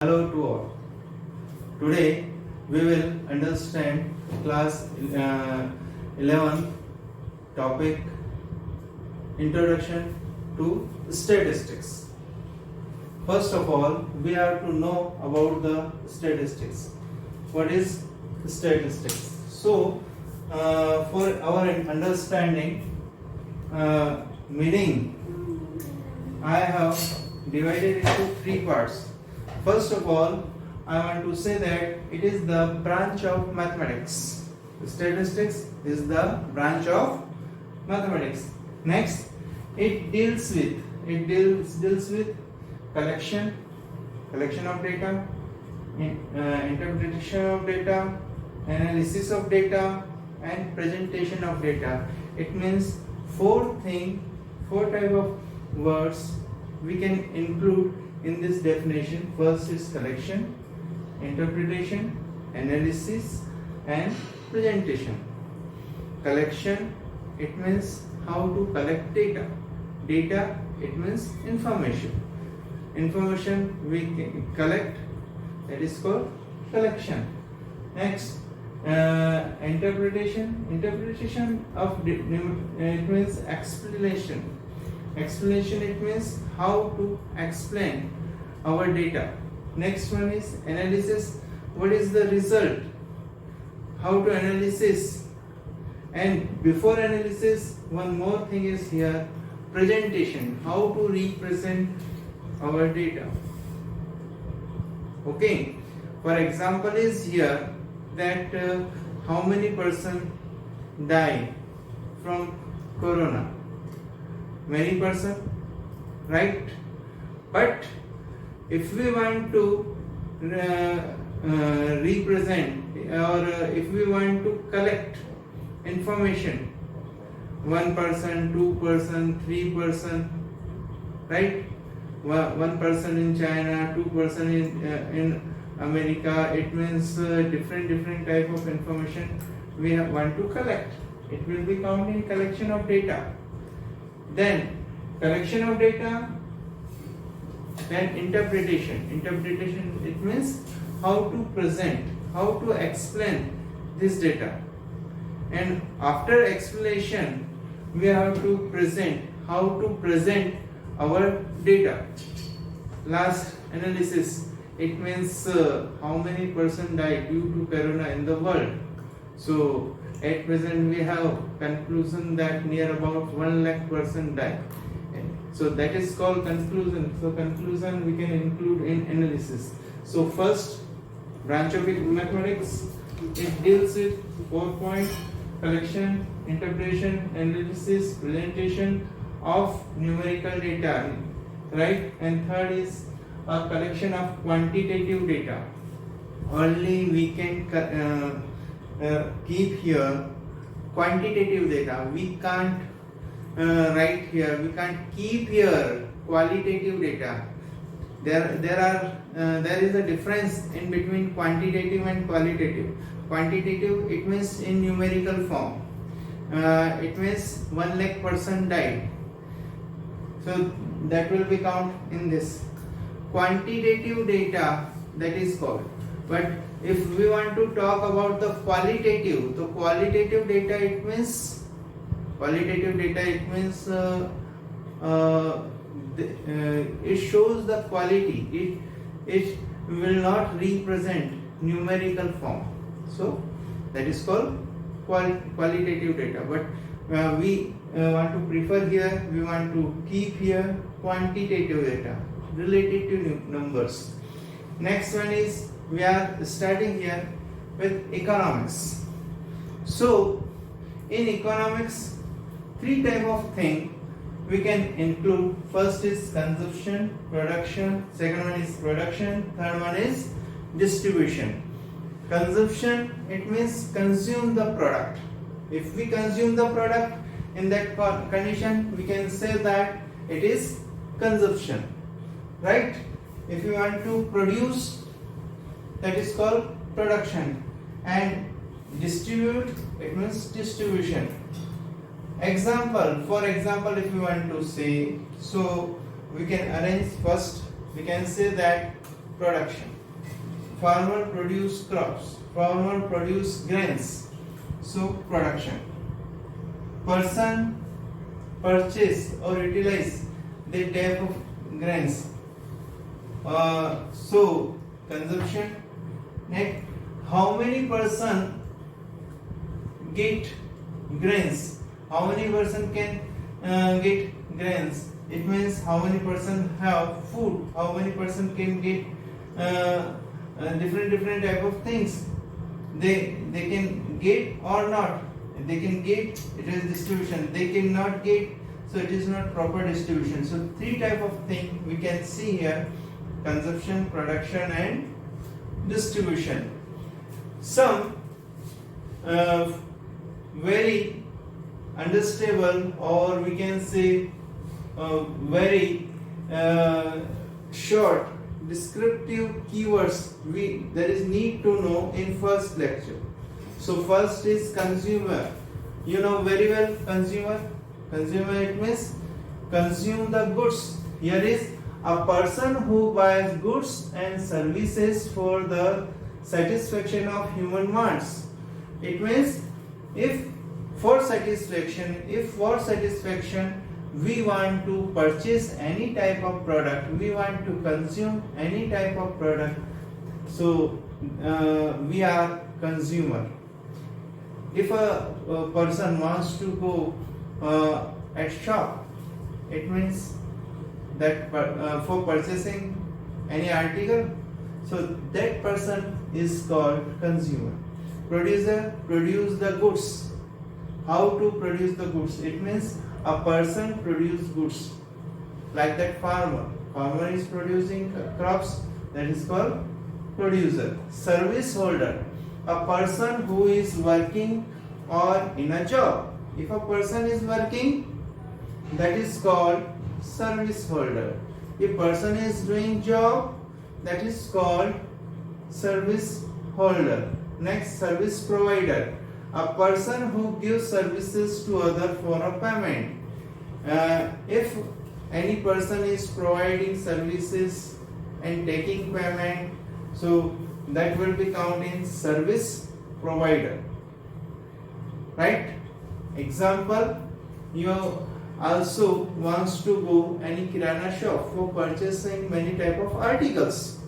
Hello to all. Today we will understand class 11 topic Introduction to Statistics. First of all, we have to know about the statistics. What is statistics? So, for our understanding, meaning, I have divided it into three parts. First of all, I want to say that it is the branch of mathematics. Statistics is the branch of mathematics. Next, it deals with collection of data, interpretation of data, analysis of data, and presentation of data. It means four type of words we can include in this definition. First is collection, interpretation, analysis, and presentation. Collection, it means how to collect data. Data, it means information. Information we can collect, that is called collection. Next, interpretation of it means explanation. Explanation, it means how to explain our data. Next one is analysis. What is the result? How to analysis? And before analysis, one more thing is here, presentation. How to represent our data. Okay. For example is here that how many person die from corona? Many person, right? But if we want to represent or if we want to collect information, 1 person, 2 person, 3 person, right? 1 person in China, 2 person in America, it means different type of information we want to collect. It will be counted in collection of data. Then collection of data, then interpretation. Interpretation, it means how to present, how to explain this data. And after explanation, we have to present, how to present our data. Last, analysis. It means how many person died due to corona in the world. So at present we have conclusion that near about 1 lakh person died. So that is called conclusion. So conclusion we can include in analysis. So first branch of mathematics, it deals with 4 point: collection, interpretation, analysis, presentation of numerical data, right? And third is a collection of quantitative data. Only we can keep here quantitative data. We can't write here. We can't keep here qualitative data. There is a difference in between quantitative and qualitative. Quantitative, it means in numerical form. It means 1 lakh person died. So that will be count in this. Quantitative data, that is called. But if we want to talk about the qualitative, the qualitative data, it means it shows the quality. It will not represent numerical form. So that is called qualitative data. But we want to prefer here, we want to keep here quantitative data related to numbers. Next one is, we are starting here with economics. So in economics, 3 type of thing we can include. First is consumption, production, second one is production, third one is distribution. Consumption, it means consume the product. If we consume the product, in that condition we can say that it is consumption, right? If you want to produce, that is called production. And distribute, it means distribution. For example, if you want to say, so we can arrange first, we can say that production. farmer produce crops, farmer produce grains, so production. Person purchase or utilize the type of grains, so consumption. Next, how many person get grains? How many person can get grains? It means how many person have food, how many person can get different type of things. They can get or not. They can get, it is distribution. They cannot get, so it is not proper distribution. So three type of thing we can see here: consumption, production, and distribution. Some very understandable, or we can say very short descriptive keywords there is need to know in first lecture. So first is consumer. You know very well consumer. Consumer, it means consume the goods. Here is a person who buys goods and services for the satisfaction of human wants. It means if for satisfaction we want to purchase any type of product, we want to consume any type of product, so we are consumer. If a person wants to go at shop, it means that for purchasing any article, so that person is called consumer. Producer, produce the goods. How to produce the goods? It means a person produce goods, like that farmer is producing crops, that is called producer. Service holder, a person who is working or in a job. If a person is working, that is called service holder. If person is doing job, that is called service holder. Next, service provider, a person who gives services to other for a payment. If any person is providing services and taking payment, so that will be counted in service provider, right? Example, you also wants to go any kirana shop for purchasing many type of articles,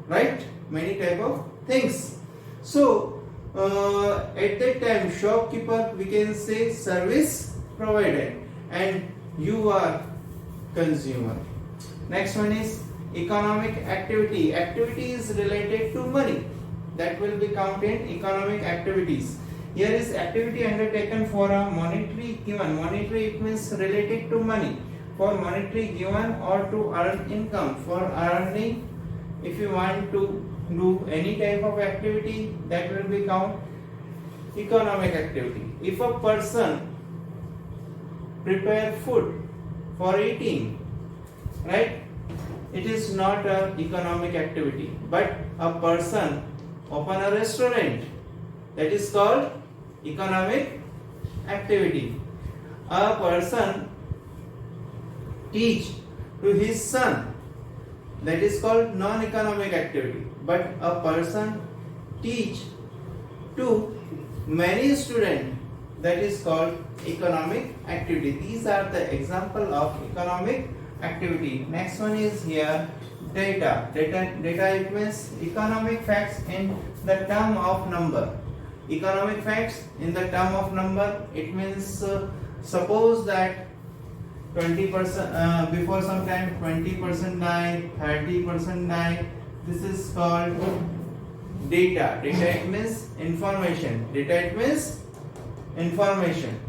right? Many type of things. So at that time, shopkeeper, we can say service provider, and you are consumer. Next one is economic activity. Activity is related to money, that will be counted economic activities. Here is activity undertaken for a monetary given. Monetary, it means related to money. For monetary given or to earn income. For earning, if you want to do any type of activity, that will be counted economic activity. If a person prepare food for eating, right, it is not an economic activity. But a person open a restaurant, that is called economic activity. A person teach to his son, that is called non-economic activity. But a person teach to many students, that is called economic activity. These are the example of economic activity. Next one is here data. Data, it means economic facts in the term of number. Economic facts in the term of number, it means suppose that 20% before some time 20% die, 30% die. This is called data. Data, it means information. Data, it means information,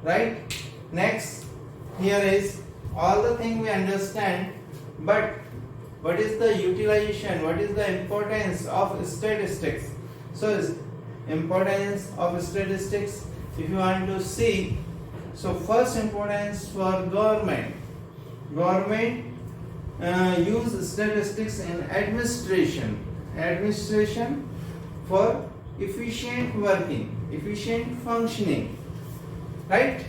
right? Next, here is all the thing we understand, but what is the utilization, what is the importance of statistics? So importance of statistics, if you want to see, so first importance for government use statistics in administration for efficient working, efficient functioning, right?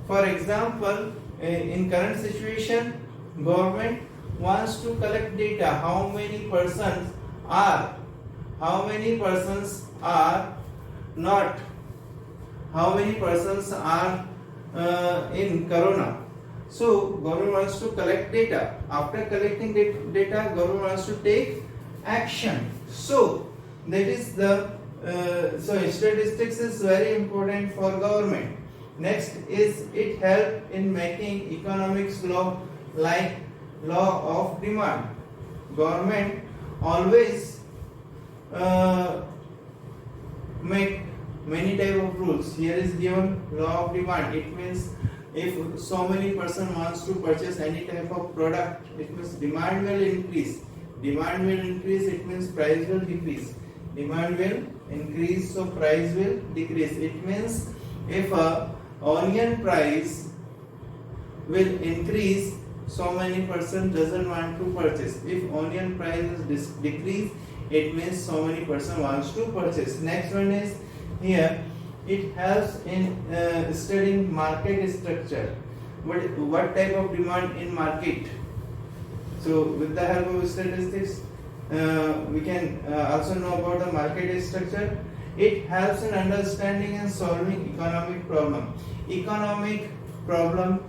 For example, in current situation, government wants to collect data, how many persons are how many persons are not, how many persons are in corona. So government wants to collect data. After collecting data, government wants to take action. So that is the so statistics is very important for government. Next is it help in making economics law, like law of demand. Government always make many type of rules. Here is given law of demand. It means if so many person wants to purchase any type of product, it means demand will increase. Demand will increase, it means price will decrease. Demand will increase, so price will decrease. It means if a onion price will increase, so many person doesn't want to purchase. If onion price is decrease, it means so many person wants to purchase. Next one is here, it helps in studying market structure. What type of demand in market? So with the help of statistics, we can also know about the market structure. It helps in understanding and solving economic problem. Economic problem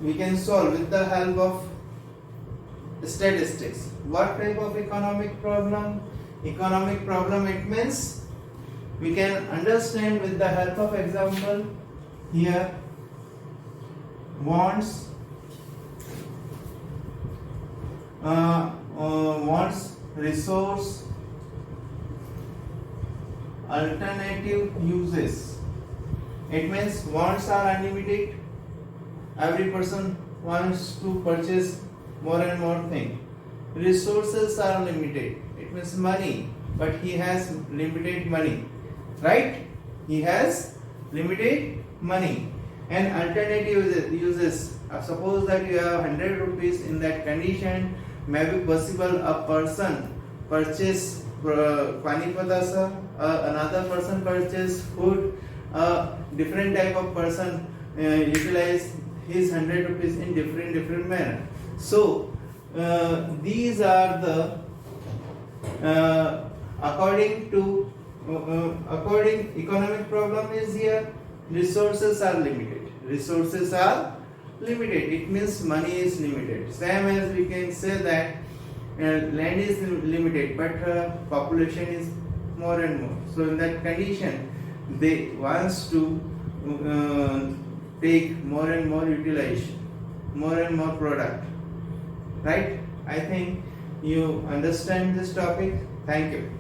we can solve with the help of statistics. What type of economic problem? Economic problem, it means we can understand with the help of example. Here, wants, resource, alternative uses. It means wants are unlimited. Every person wants to purchase more and more things. Resources are limited. It means money, but he has limited money, right? He has limited money. And alternative uses. Suppose that you have 100 rupees. In that condition, maybe possible a person purchase pani padasa, another person purchase food, different type of person utilize his 100 rupees in different manner. So these are the according economic problem is here. Resources are limited. Resources are limited. It means money is limited. Same as we can say that land is limited, but population is more and more. So in that condition, they wants to take more and more utilization, more and more product. Right? I think you understand this topic. Thank you.